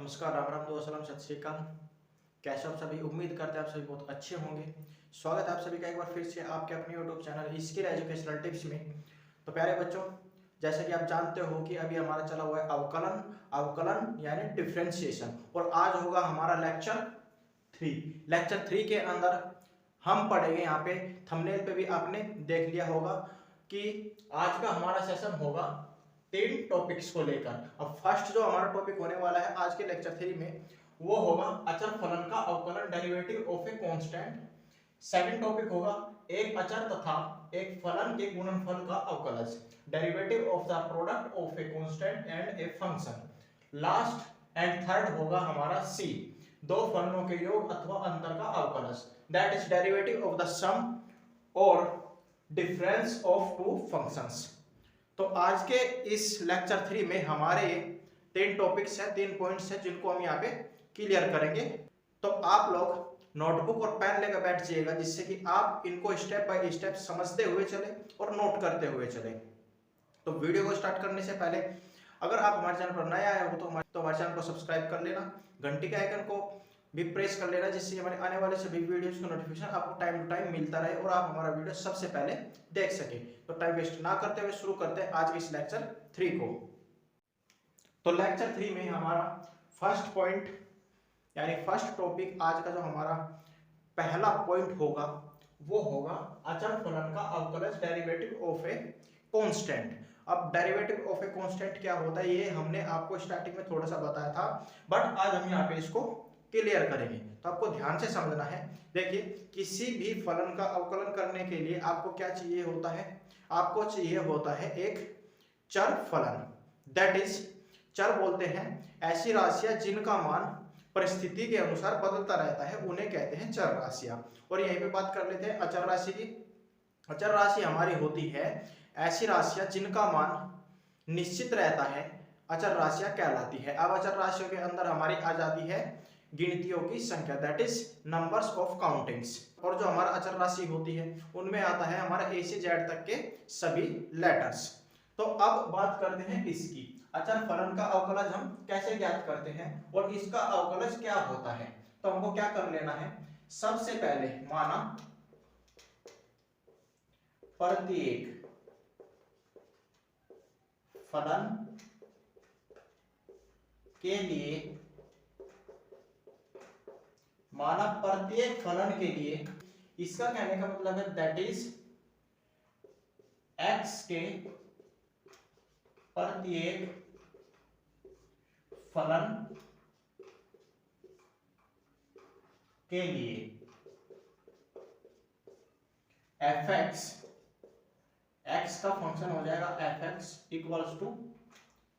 नमस्कार, राम राम, दो सलाम, सत श्री अकाल। कैसे आप सभी? उम्मीद करते हैं आप सभी बहुत अच्छे होंगे। स्वागत है आप सभी का एक बार फिर से आपके अपने YouTube channel skill educational tips में। तो प्यारे बच्चों, जैसे कि आप जानते हो कि अभी हमारा चला हुआ है अवकलन अवकलन यानी डिफ्रेंशिएशन, और आज होगा हमारा लेक्चर 3 के अंदर हम पढ़ेंगे। यहाँ पे थंबनेल पे भी आपने देख लिया होगा कि आज का हमारा सेशन होगा 3 टॉपिक्स को लेकर। अब फर्स्ट जो हमारा टॉपिक होने वाला है आज के लेक्चर 3 में, वो होगा अचर फलन का अवकलन, derivative of a constant. Second topic होगा एक अचर तथा एक फलन के गुणनफल का अवकलज, derivative of the product of a constant and a function. Last and third होगा हमारा सी, दो फलनों के योग अथवा अंतर का अवकलज, that is derivative of the sum और डिफरेंस ऑफ टू फंक्शंस। तो आज के इस लेक्चर 3 में हमारे 3 टॉपिक्स हैं, 3 पॉइंट्स हैं जिनको हम यहाँ पे क्लियर करेंगे। तो आप लोग नोटबुक और पेन लेकर बैठ जाइएगा, जिससे कि आप इनको स्टेप बाय स्टेप समझते हुए चले और नोट करते हुए चले। तो वीडियो को स्टार्ट करने से पहले अगर आप हमारे चैनल पर नए आए हो तो हमारे चैनल को सब्सक्राइब कर लेना, घंटी के आइकन को भी प्रेस कर लेना, जिससे हमारे आने वाले सभी वीडियोस का नोटिफिकेशन आपको टाइम टू टाइम मिलता रहे और आप हमारा वीडियो सबसे पहले देख सके। तो टाइम वेस्ट ना करते हुए शुरू करते हैं आज के इस लेक्चर 3 को। तो लेक्चर 3 में हमारा फर्स्ट पॉइंट यानी फर्स्ट टॉपिक, आज का जो हमारा पहला पॉइंट होगा वो होगा अचर फलन का अवकलज, डेरिवेटिव ऑफ ए कांस्टेंट। अब डेरिवेटिव ऑफ ए कांस्टेंट क्या होता है ये हमने आपको स्टार्टिंग में थोड़ा सा बताया था, बट आज हम यहाँ पे इसको क्लियर करेंगे। तो आपको ध्यान से समझना है। देखिए, किसी भी फलन का अवकलन करने के लिए आपको क्या चाहिए होता है? आपको चाहिए होता है एक चर फलन, दैट इज चर बोलते हैं ऐसी राशियां जिनका मान परिस्थिति के अनुसार बदलता रहता है, उन्हें कहते हैं चर राशियां। और यहीं पे बात कर लेते हैं अचर राशि की। अचर राशि हमारी होती है ऐसी राशियां जिनका मान निश्चित रहता है, अचर राशियां कहलाती है। अब अचर राशियों के अंदर हमारी आ जाती है गिनतियों की संख्या, that is numbers of countings. और जो हमारा अचर राशि होती है उनमें आता है हमारा ए से जेड तक के सभी लेटर्स। तो अब बात करते हैं इसकी, अचर फलन का अवकलज हम कैसे ज्ञात करते हैं और इसका अवकलज क्या होता है। तो हमको क्या कर लेना है, सबसे पहले माना प्रत्येक फलन के लिए, माना प्रत्येक फलन के लिए, इसका कहने का मतलब है दैट इज x के प्रत्येक फलन के लिए fx, x का फंक्शन हो जाएगा fx इक्वल्स टू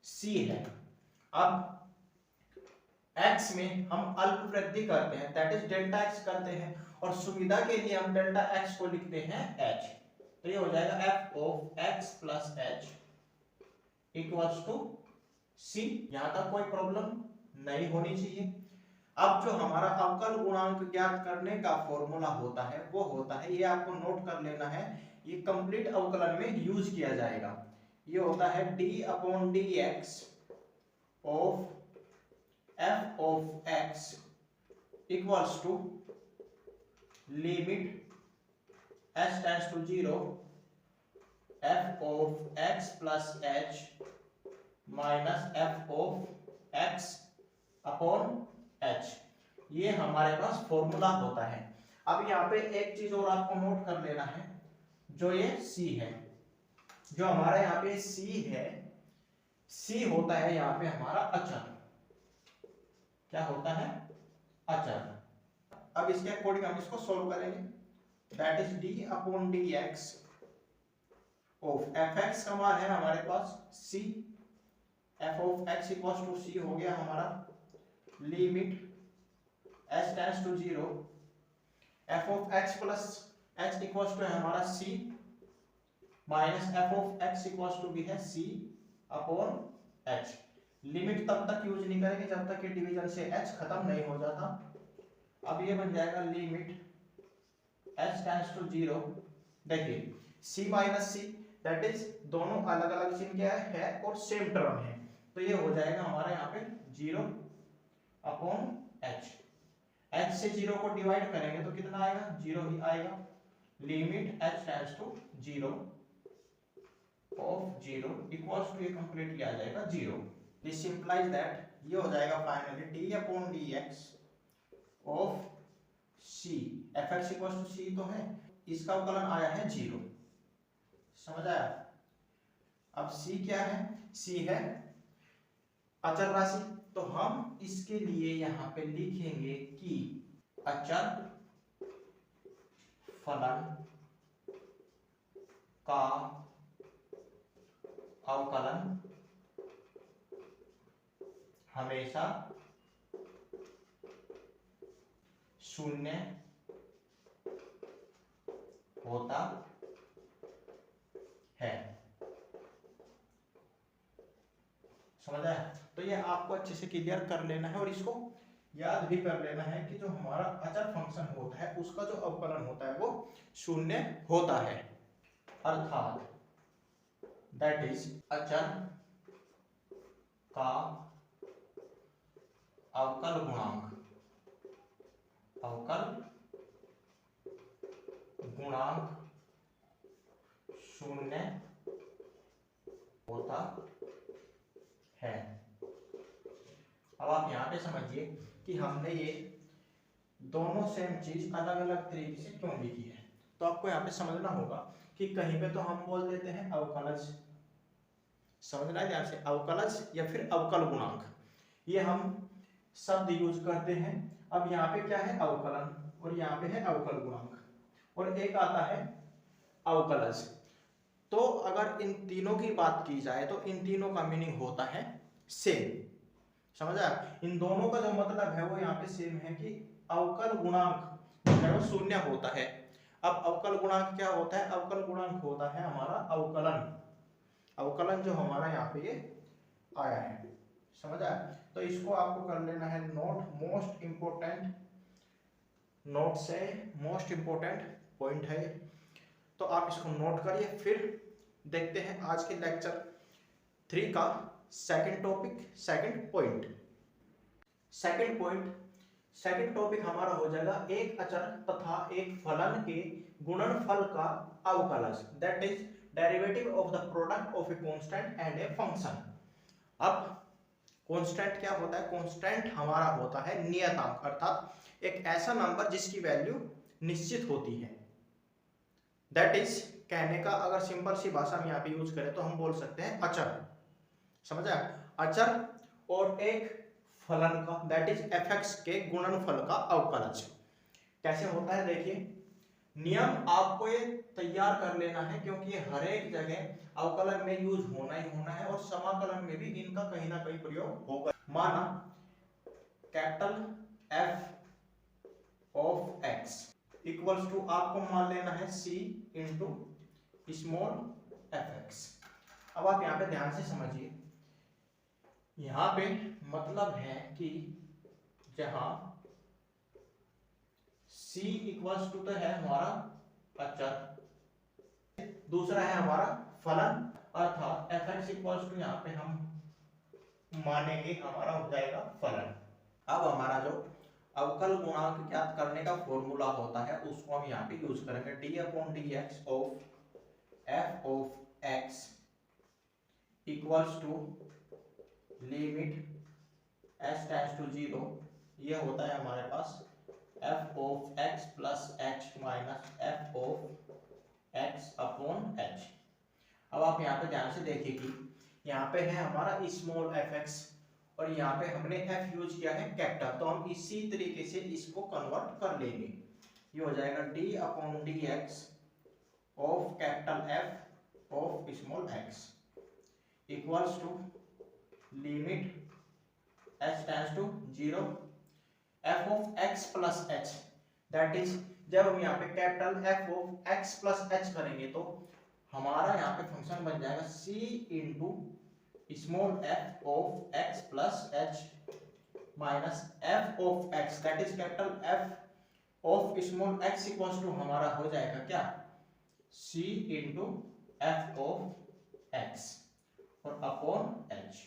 c है। अब x में हम अल्प वृद्धि करते हैं, दैट इज डेल्टा x करते हैं, और सुविधा के लिए हम डेल्टा x को लिखते हैं h। तो ये हो जाएगा f of x plus h equals to c। यहां तक कोई प्रॉब्लम नहीं होनी चाहिए। अब जो हमारा अवकल गुणांक ज्ञात करने का फॉर्मूला होता है वो होता है, ये आपको नोट कर लेना है, ये कंप्लीट अवकलन में यूज किया जाएगा। ये होता है d upon dx of f of x equals to limit s tends to 0 f of x plus h minus f of x upon h। ये हमारे पास फॉर्मूला होता है। अब यहाँ पे एक चीज और आपको नोट कर लेना है, जो ये c है, जो हमारा यहाँ पे c है, c होता है यहाँ पे हमारा अचर। क्या होता है? अचर। अब इसके अकॉर्डिंग हम इसको सोल्व करेंगे, that is d upon dx of fx का मान है हमारे पास c, f of x equals to c हो गया हमारा limit s tends to 0 f of x plus h equals to हमारा c minus f of x equals to भी है c अपॉन h। लिमिट तब तक यूज नहीं करेंगे जब तक कि डिवीजन से h खत्म नहीं हो जाता। अब ये बन जाएगा लिमिट h टेंड्स टू 0। देखिए c minus c, that is दोनों अलग अलग चिन्ह क्या है और सेम टर्म है, तो ये हो जाएगा हमारा यहाँ पे 0 अपॉन h। h से 0 को डिवाइड करेंगे तो कितना आएगा, 0 ही आएगा। Limit h tends to 0 of 0 equals to, ये कंप्लीटली आ जाएगा 0। दिस इंप्लाइज दैट ये हो जाएगा finally d upon D x of c, f x equals to c तो है, इसका अवकलन आया है 0। समझ आया? अब c क्या है, c है अचर राशि, तो हम इसके लिए यहां पे लिखेंगे कि अचर फलन का अवकलन हमेशा शून्य होता है। समझ आया? तो ये आपको अच्छे से क्लियर कर लेना है और इसको याद भी कर लेना है कि जो हमारा अचर फंक्शन होता है उसका जो अवकलन होता है वो शून्य होता है, अर्थात दैट इज अचर का अवकल गुणांक, अवकल गुणांक शून्य होता है। अब आप यहाँ पे समझिए कि हमने ये दोनों सेम चीज अलग अलग तरीके से क्यों लिखी है। तो आपको यहाँ पे समझना होगा कि कहीं पे तो हम बोल देते हैं अवकलज, समझना है ध्यान से, अवकलज या फिर अवकल गुणांक, ये हम शब्द यूज करते हैं। अब यहाँ पे क्या है, अवकलन, और यहाँ पे है अवकल गुणांक, और एक आता है अवकलज। तो अगर इन तीनों की बात की जाए तो इन तीनों का मीनिंग होता है सेम। समझ आया? इन दोनों का जो मतलब है वो यहाँ पे सेम है कि अवकल गुणांक जो है वो शून्य होता है। अब अवकल गुणांक क्या होता है, अवकल गुणांक होता है हमारा अवकलन, अवकलन जो हमारा यहाँ पे ये आया है। समझ आया? तो इसको आपको कर लेना है नोट, मोस्ट इंपोर्टेंट नोट से मोस्ट इंपोर्टेंट पॉइंट है, तो आप इसको नोट करिए। फिर देखते हैं आज के लेक्चर 3 का second topic, second point. Second topic हमारा हो जाएगा एक अचर तथा एक फलन के गुणनफल का अवकलज, that is derivative of the product of a constant and a function. अब कांस्टेंट क्या होता है, कांस्टेंट हमारा होता है नियतांक, अर्थात एक ऐसा नंबर जिसकी वैल्यू निश्चित होती है। दैट इज कहने का अगर सिंपल सी भाषा में यहाँ पे यूज करें तो हम बोल सकते हैं अचर। समझ आया? अचर और एक फलन का दैट इज एफ एक्स के गुणनफल का अवकलज कैसे होता है, देखिए नियम आपको ये तैयार कर लेना है क्योंकि ये हर एक जगह अवकलन में यूज होना ही होना है और समाकलन में भी इनका कहीं ना कहीं प्रयोग होगा। माना capital F of X equals to आपको मान लेना है C into small F X. अब आप यहाँ पे ध्यान से समझिए, यहाँ पे मतलब है कि जहां c इक्वल्स टू तो है हमारा अचर, दूसरा है हमारा फलन, अर्थात एफ एक्स इक्वल्स टू यहाँ पे हम मानेंगे हमारा हो जाएगा फलन। अब हमारा जो अवकल गुणांक ज्ञात करने का फॉर्मूला होता है उसको हम यहाँ पे यूज करेंगे, D upon D x of F of X equals to limit h tends to 0, ये होता है हमारे पास f of x plus h minus f of x upon h। अब आप यहाँ पे ध्यान से देखिए कि यहाँ पे है हमारा स्मॉल fx और यहाँ पे हमने f यूज किया है कैपिटल, तो हम इसी तरीके से इसको कन्वर्ट कर लेंगे। ये हो जाएगा d upon D x of capital F of small x equals to limit h tends to 0 f of x plus h, that is जब हम यहाँ पे capital F of x plus h करेंगे तो हमारा यहाँ पे फंक्शन बन जाएगा c into small f of x plus h minus f of x, that is capital F of small x equals to हमारा हो जाएगा क्या, c into f of x और अपॉन h।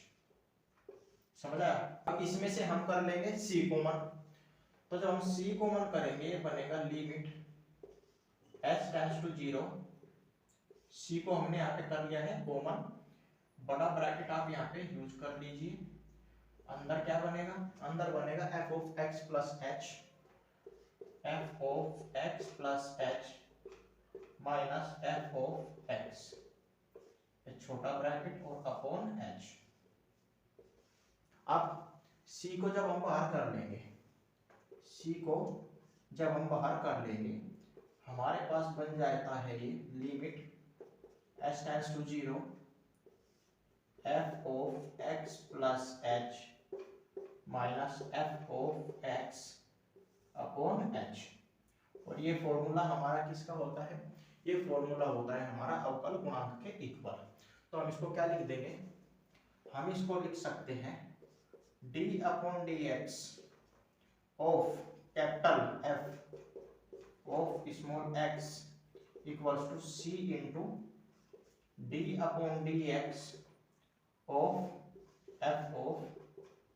समझा। अब इसमें से हम कर लेंगे c कॉमन, तो जब हम c कॉमन करेंगे ये बनेगा limit h tends to 0, c को हमने यहाँ पे कर लिया है कॉमन, बड़ा ब्रैकेट आप यहाँ पे यूज कर लीजिए। अंदर क्या बनेगा, अंदर बनेगा f of x plus h, f of x plus h minus f of x, छोटा ब्रैकेट और अपॉन h। अब c को जब हम बाहर कर लेंगे, c को जब हम बाहर कर लेंगे हमारे पास बन जाता है ये limit h tends to 0 f of x plus h minus f of x upon h। और ये फॉर्मूला हमारा किसका होता है, ये फॉर्मूला होता है हमारा अवकल गुणांक के इक्वल। तो हम इसको क्या लिख देंगे, हम इसको लिख सकते हैं d upon dx of capital F of small x equals to c into d upon dx of f of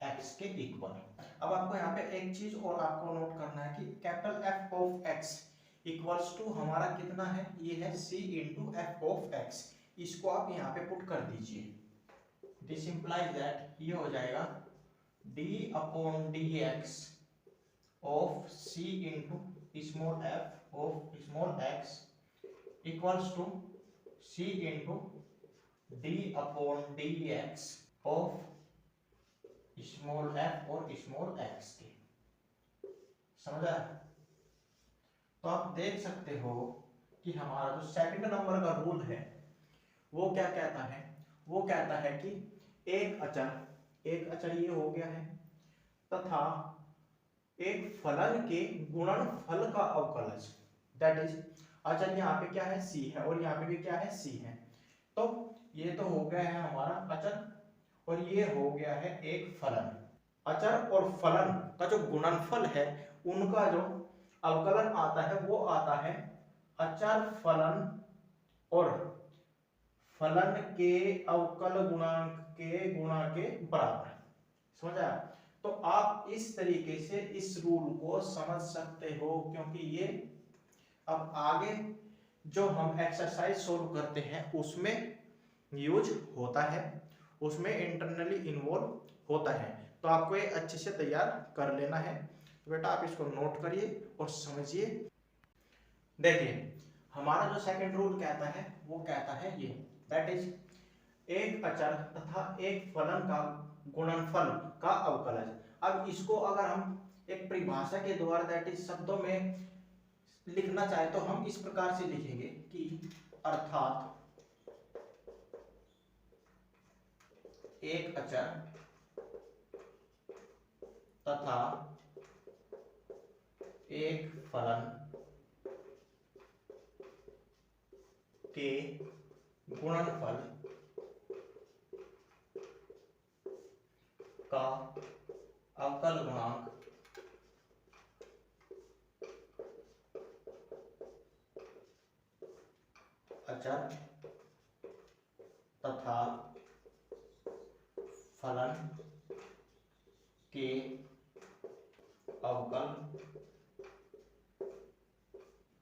x के इक्वल। अब आपको यहाँ पे एक चीज और आपको नोट करना है कि capital F of x equals to हमारा कितना है, ये है c into f of x। इसको आप यहाँ पे पुट कर दीजिए, दिस इंप्लाइज दैट ये हो जाएगा d upon dx of c into small f of small x equals to c into d upon dx of small f और स्मॉल x के। समझा। तो आप देख सकते हो कि हमारा जो सेकंड नंबर का रूल है वो क्या कहता है, वो कहता है कि एक अचर ये हो गया है तथा एक फलन के गुणनफल का अवकलज, दैट इज अचर यहाँ पे क्या है c है और यहाँ पे भी क्या है c है। तो ये तो हो गया है हमारा अचर और ये हो गया है एक फलन। अचर और फलन का जो गुणनफल है उनका जो अवकलन आता है वो आता है अचर फलन और फलन के अवकल गुणांक के गुणा के बराबर। समझा। तो आप इस तरीके से इस रूल को समझ सकते हो, क्योंकि ये अब आगे जो हम एक्सरसाइज सोल्व करते हैं उसमें यूज होता है, उसमें इंटरनली इन्वॉल्व होता है। तो आपको ये अच्छे से तैयार कर लेना है। तो बेटा आप इसको नोट करिए और समझिए। देखिए हमारा जो सेकंड रूल कहता है वो कहता है ये, दैट इज एक अचर तथा एक फलन का गुणनफल का अवकलज। अब इसको अगर हम एक परिभाषा के द्वारा दैट इज शब्दों में लिखना चाहे तो हम इस प्रकार से लिखेंगे कि अर्थात एक अचर तथा एक फलन के गुणनफल का अवकल गुणांक अचर तथा फलन के अवकल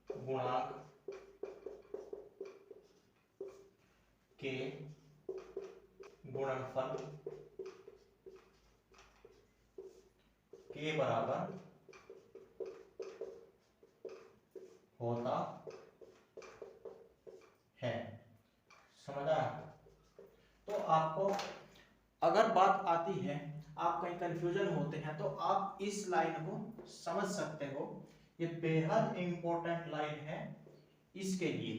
गुणांक के गुणनफल के बराबर होता है। समझा। तो आपको अगर बात आती है, आप कहीं कंफ्यूजन होते हैं, तो आप इस लाइन को समझ सकते हो। ये बेहद इंपॉर्टेंट लाइन है इसके लिए,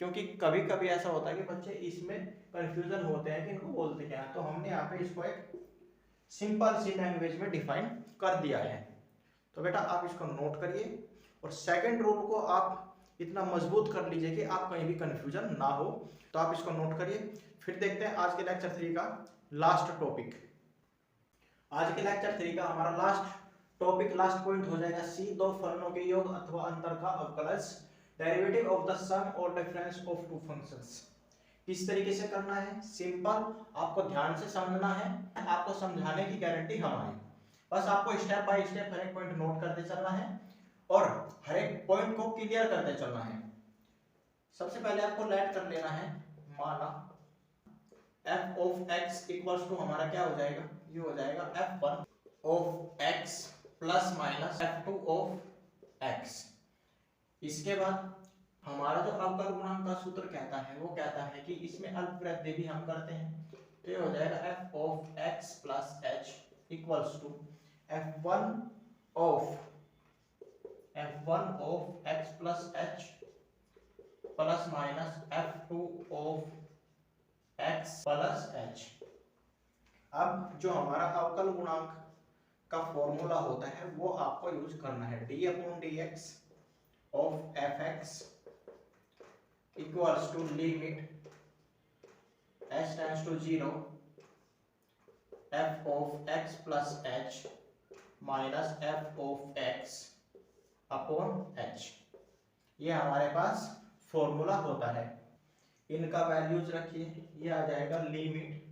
क्योंकि कभी कभी ऐसा होता है कि बच्चे इसमें कंफ्यूजन होते हैं कि इनको बोलते क्या है। तो हमने यहाँ पे इसको एक सिंपल सी लैंग्वेज में डिफाइन कर दिया है। तो बेटा आप इसको नोट करिए और सेकंड रूल को आप इतना मजबूत कर लीजिए कि आप कहीं भी कंफ्यूजन ना हो। तो आप इसको नोट करिए। फिर देखते हैं आज के लेक्चर 3 का लास्ट टॉपिक। आज के लेक्चर 3 का हमारा लास्ट पॉइंट हो जाएगा सी, दो फलनों के योग अथवा अंतर का अवकलज, डेरिवेटिव ऑफ द सम और डिफरेंस ऑफ टू फंक्शंस। किस तरीके से करना है, सिंपल, आपको ध्यान से समझना है, आपको समझाने की गारंटी हमारी। बस आपको स्टेप बाय स्टेप हर एक पॉइंट नोट करते चलना है और हर एक पॉइंट को क्लियर करते चलना है। सबसे पहले आपको लेट कर लेना है, माना f of x equals to हमारा क्या हो जाएगा, ये हो जाएगा f1 of x plus minus f2 of x। इसके बाद हमारा जो अवकल गुणांक का सूत्र कहता है वो कहता है कि इसमें अल्पवृद्धि भी हम करते हैं, तो ये हो जाएगा f of x plus h equals to f1 of x plus h plus minus f2 of x plus h। अब जो हमारा अवकल गुणांक का फॉर्मूला होता है वो आपको यूज करना है, d upon dx of fx equals to limit h tends to 0 f of x plus h minus f of x upon h। ये हमारे पास फॉर्मूला होता है, इनका वैल्यूज रखिए, ये आ जाएगा limit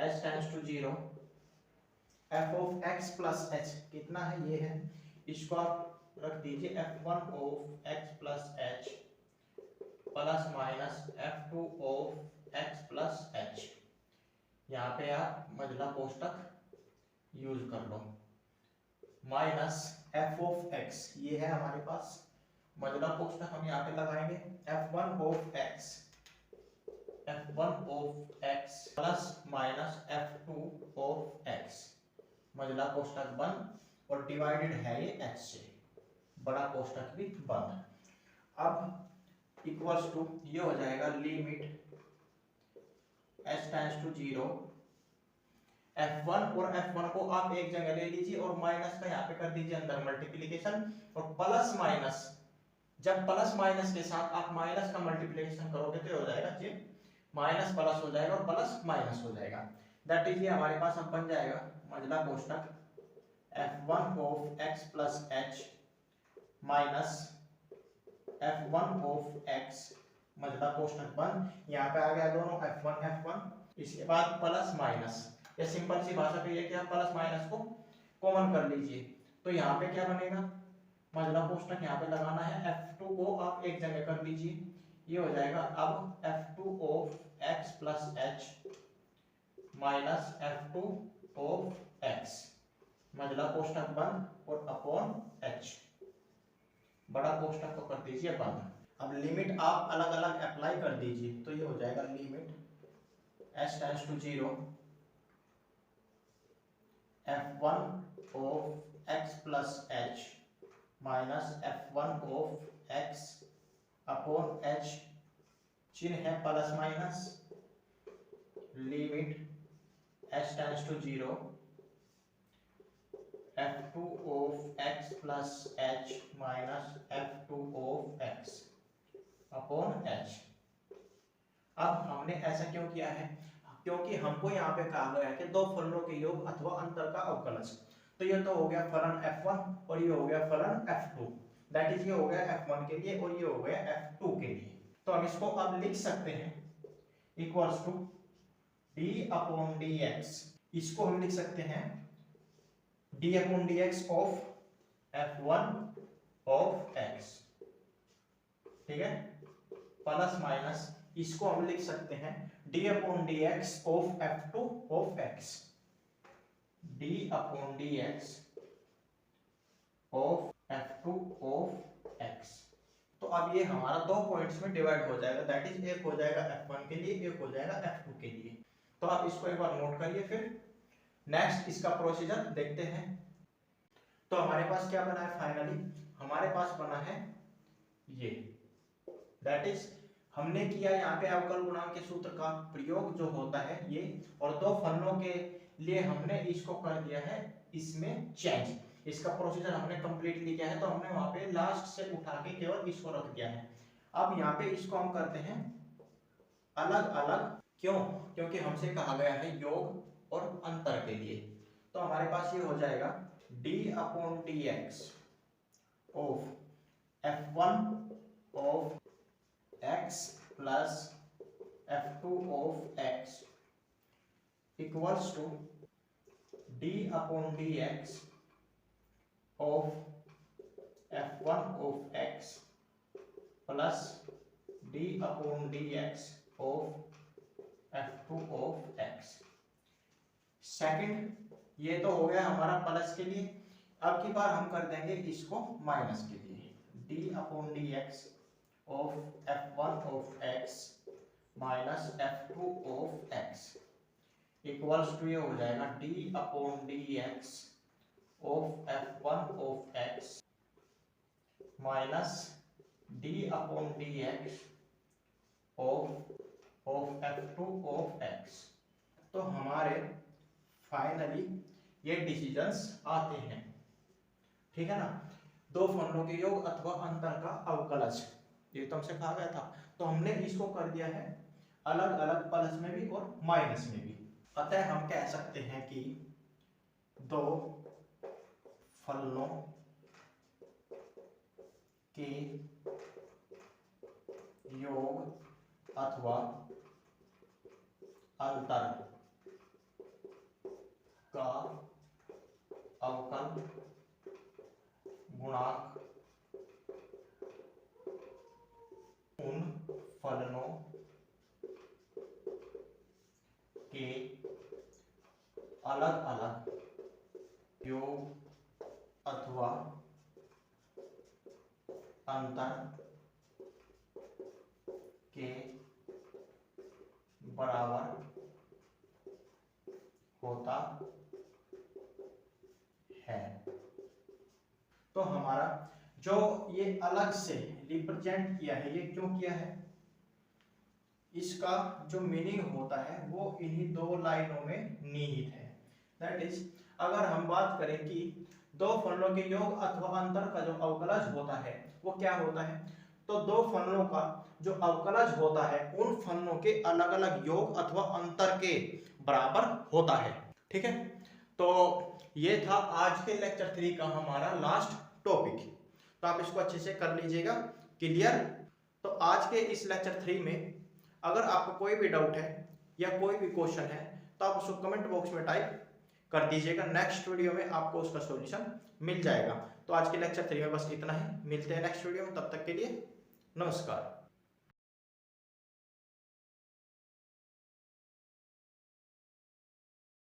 h tends to 0 f of x plus h कितना है, ये है, इसको आप रख दीजिए f1 of x plus h plus minus f2 of x plus h। यहाँ पे आप मझला कोष्टक यूज कर लो, माइनस f ऑफ x, ये है हमारे पास मझला कोष्टक हम यहाँ पे लगाएंगे, f1 of x plus minus f2 of x, मझला कोष्टक बंद और डिवाइडेड है ये h से, बड़ा कोष्टक भी बंद। अब इक्वल्स टू ये हो जाएगा limit h tends to 0 f1 और f1 को आप एक जगह ले लीजिए और माइनस का यहाँ पे कर दीजिए अंदर मल्टीप्लिकेशन, और प्लस माइनस, जब प्लस माइनस के साथ आप माइनस का मल्टीप्लिकेशन करोगे तो हो जाएगा जी माइनस प्लस हो जाएगा और प्लस माइनस हो जाएगा, दैट इज ये हमारे पास अब बन जाएगा मझला कोष्टक f1 of x plus h minus f1 of x, मझला कोष्टक बंद, यहाँ पे आ गया दोनों f1, इसके बाद प्लस माइनस, या सिंपल सी भाषा पे ये कि आप प्लस माइनस को कॉमन कर लीजिए, तो यहाँ पे क्या बनेगा, मझला कोष्टक यहाँ पे लगाना है, f2 को आप एक जगह कर लीजिए, ये हो जाएगा अब f2 of x plus h minus f2 of x, मझला कोष्टक बंद और अपॉन h, बड़ा कोष्टक को कर दीजिए बंद। अब लिमिट आप अलग अलग अप्लाई कर दीजिए, तो ये हो जाएगा limit h tends to 0 f1 of x plus h minus f1 of x upon h, चिन्ह है plus minus, limit h tends to 0 f2 of x plus h minus f2 of x upon h। अब हमने ऐसा क्यों किया है, क्योंकि हमको यहाँ पे कहा गया है कि दो फलनों के योग अथवा अंतर का अवकलज, तो ये तो हो गया फलन f1 और ये हो गया फलन f2, दैट इज ये हो गया f1 के लिए और ये हो गया f2 के लिए, तो हम इसको अब लिख सकते हैं equals to d upon dx, इसको हम लिख सकते हैं d upon dx of f1 of x, ठीक है, प्लस माइनस इसको हम लिख सकते हैं d upon dx of f2 of x, d upon dx of f2 of x। तो अब ये हमारा दो पॉइंट्स में डिवाइड हो जाएगा, दैट इज एक हो जाएगा f1 के लिए, एक हो जाएगा f2 के लिए, तो आप इसको एक बार नोट करिए, फिर नेक्स्ट इसका प्रोसीजर देखते हैं। तो हमारे पास क्या बना है, फाइनली हमारे पास बना है ये, दैट इज हमने किया यहाँ पे अवकल गुणांक के सूत्र का प्रयोग जो होता है ये, और दो फलनों के लिए हमने इसको कर दिया है इसमें चेंज, इसका प्रोसीजर हमने कंप्लीटली किया है, तो हमने वहां पे लास्ट से उठा के केवल इसको रख दिया है। अब यहाँ पे इसको हम करते हैं अलग अलग, क्यों, क्योंकि हमसे कहा गया है योग और अंतर के लिए, तो हमारे पास ये हो जाएगा d upon dx of f1 of x plus F2 of x equals to d upon dx of F1 of x plus d upon dx of F2 of x। सेकंड ये तो हो गया हमारा प्लस के लिए। अब की बार हम कर देंगे इसको माइनस के लिए, d upon dx of F1 of x minus F2 of x equals to ये हो जाएगा d upon dx of F1 of x minus d upon dx of F2 of x। तो हमारे फाइनली ये डिसीजंस आते हैं, ठीक है ना। दो फलनों के योग अथवा अंतर का अवकलज, ये तो हमसे कहा गया था, तो हमने इसको कर दिया है अलग अलग प्लस में भी और माइनस में भी। अतः हम कह सकते हैं कि दो फलनों के योग अथवा अंतर का अवकल गुणांक उन फलनों के अलग अलग योग अथवा अंतर के बराबर होता है। तो हमारा जो ये अलग से रिप्रेजेंट किया है, ये क्यों किया है, इसका जो मीनिंग होता है वो इन्हीं दो लाइनों में निहित है। दैट इज, अगर हम बात करें कि दो फलनों के योग अथवा अंतर का जो अवकलज होता है वो क्या होता है, तो दो फलनों का जो अवकलज होता है उन फलनों के अलग अलग योग अथवा अंतर के बराबर होता है। ठीक है, तो ये था आज के लेक्चर 3 का हमारा लास्ट टॉपिक। तो आप इसको अच्छे से कर लीजिएगा क्लियर। तो आज के इस लेक्चर 3 में अगर आपको कोई भी डाउट है या कोई भी क्वेश्चन है तो आप उसको कमेंट बॉक्स में टाइप कर दीजिएगा। नेक्स्ट वीडियो में आपको उसका सॉल्यूशन मिल जाएगा। तो आज के लेक्चर 3 में बस इतना ही, मिलते हैं नेक्स्ट वीडियो में, तब तक के लिए नमस्कार।